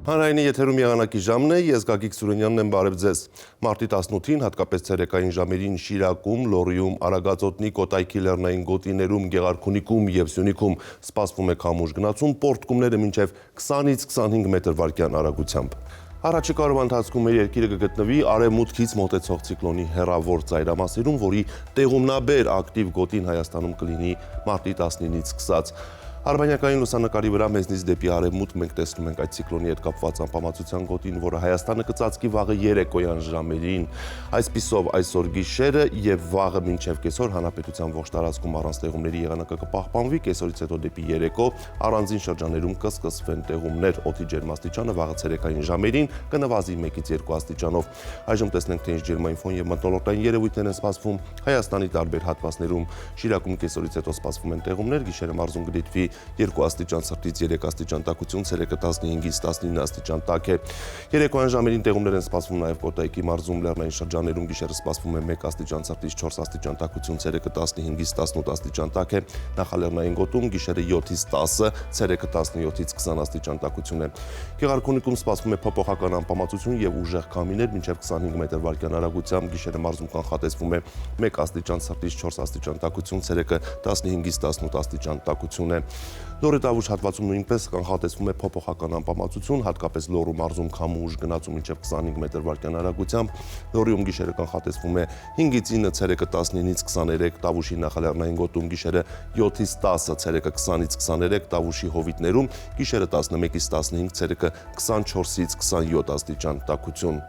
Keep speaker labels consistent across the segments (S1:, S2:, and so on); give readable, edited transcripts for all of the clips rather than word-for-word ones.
S1: Հանրայինի եթերում եղանակի ժամն է, ես Գագիկ Սուրենյանն եմ, բարև ձեզ։ Մարտի 18-ին, հատկապես ցերեկային ժամերին Շիրակում, Լոռիում, Արագածոտնի, Կոտայքի լեռնային գոտիներում, Գեղարքունիքում և Սյունիքում սպասվում է քամուշ գնացում, պոռթկումները մինչև 20-ից 25 մետր վարկյան արագությամբ։ Առաջիկա օրվա ընթացքում մեր երկիրը կգտնվի արևմուտքից մոտեցող ցիկլոնի հեռավոր ծայրամասերում, որի տեղումնաբեր ակտիվ գոտին Հայաստանում կլինի մարտի 19-ից սկսած։ Արբանյակային լուսանկարի վրա մեզնից դեպի արևմուտք մենք տեսնում ենք այդ ցիկլոնի հետ կապված անպամացության գոտին, որը Հայաստանը կծածկի վաղը երեկոյան ժամերին։ Այսպիսով այսօր գիշերը եւ վաղը մինչեւ կեսօր հանրապետության ողջ տարածքում առանց տեղումների եղանակը կպահպանվի, կեսօրից հետո դեպի երեկո առանձին շրջաններում կսկսվեն տեղումներ, օդի ջերմաստիճանը վաղը ցերեկային ժամերին կնվազի 1-ից 2 աստիճանով։ Այժմ տեսնենք թե ինչ ջերմային ֆոն եւ մթնոլորտային երևույթներ են սպասվում Հայաստանի տարբեր հատվածներում։ Շիրակում կեսօրից հետո սպասվում են տեղումներ, գիշերը մարզում կդիտվի 2 աստիճան ցրտից 3 աստիճան տաքություն, ցերեկը 15-ից 19 աստիճան տաք է։ Երեկոյան ժամերին տեղումներ են սպասվում նաև Կոտայքի մարզում, լեռնային շրջաներում գիշերը սպասվում է 1 աստիճան ցրտից 4 աստիճան տաքություն, ցերեկը 15-ից 18 աստիճան տաք է։ Նախալեռնային գոտում գիշերը 7-ից 10, ցերեկը 17-ից 20 աստիճան տաքություն է։ Գեղարքունիքում սպասվում է փոփոխական անպամացություն եւ ուժեղ քամիներ մինչեւ 25 մետր վարկյան արագությամբ, գիշերը մարզում կանխատեսվում է 1 աստիճան ցրտից 4 աստիճան տաքություն, ցերեկը 15-ից 18 աստիճան տաքություն է։ Լոռի Տավուշ հատվածում նույնպես կանխատեսվում է փոփոխական անպամացություն, հատկապես Լոռու մարզում քամուշ գնացում մինչև 25 մետր վարկյան արագությամբ, Լոռիում գիշերը կանխատեսվում է 5-ից 9, ցերեկը 19-ից 23, Տավուշի նախալեռնային գոտում գիշերը 7-ից 10, ցերեկը 20-ից 23, Տավուշի հովիտներում գիշերը 11-ից 15, ցերեկը 24-ից 27 աստիճան տաքություն։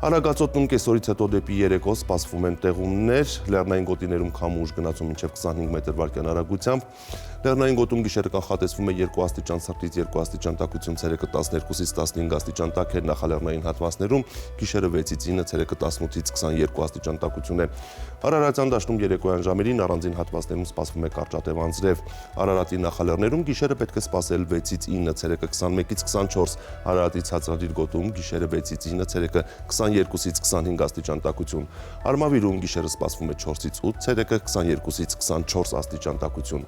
S1: Արագածոտնum կեսօրից հետո դեպի երեկո սպասվում են տեղումներ, լեռնային գոտիներում քամուշ գնացում մինչև 25 մետր վարկյան արագությամբ, լեռնային գոտում գիշերը կանխատեսվում է 2 աստիճան ցրտից 2 աստիճան տաքություն, ցերեկը 12-ից 15 աստիճան տաք է, նախալեռնային հատվածներում գիշերը 6-ից 9, ցերեկը 18-ից 22 աստիճան տաքություն է։ Արարատյան դաշտում երեկոյան ժամերին առանձին հատվածներում սպասվում է կարճատև անձրև, Արարատի նախալեռներում գիշերը պետք է սպասել 6-ից 9, ցերեկը 21-ից 24, Արարատի ցածրադիր գոտում գիշերը 6-ից 9, ցերեկը 22-ից 25 աստիճան տաքություն, Արմավիրում գիշերը սպասվում է 4-ից 8, ցերեկը 22-ից 24 աստիճան տաքություն։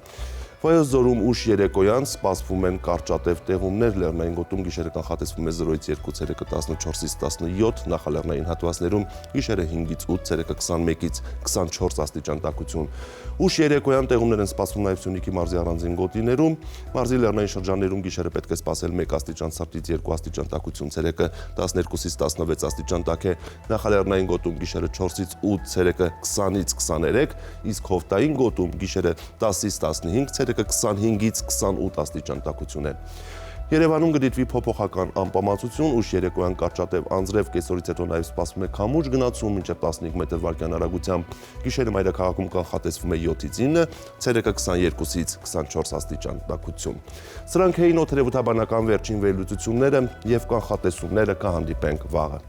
S1: Վայոց ձորում ուշ երեկոյան սպասվում են կարճատև տեղումներ, լեռնային գոտում գիշերը կանխատեսվում է 0-ից 2, ցերեկը 14-ից 17, նախալեռնային հատվածներում գիշերը 5-ից 8, ցերեկը 21-ից 24 աստիճան տաքություն։ Ուշ երեկոյան տեղումներ են սպասվում նաև Սյունիքի մարզի առանձին գոտիներում, մարզի լեռնային շրջաններում գիշերը պետք է սպասել 1 աստիճան ցրտից 2 աստիճան տաքություն, ցերեկը 12-ից 16 աստիճան տաք է, նախալեռնային գոտում գիշերը 4-ից 8, ցերեկը 20-ից 23, իսկ հովտային գոտում գիշերը 10-ից 15, ցերեկը 25-ից 28 աստիճան տաքություն է։ Երևանում կդիտվի փոփոխական անպամացություն, ուշ երեկոյան կարճատև անձրև, կեսօրից հետո նաև սպասվում է քամուշ գնացում մինչև 15 մետր վարկյան արագությամբ, գիշերը մայրաքաղաքում կանխատեսվում է 7-ից 9, ցերեկը 22-ից 24 աստիճան տաքություն։ Սրանք էին օդերևութաբանական վերջին վերլուծությունները եւ կանխատեսումները, կհանդիպենք վաղը։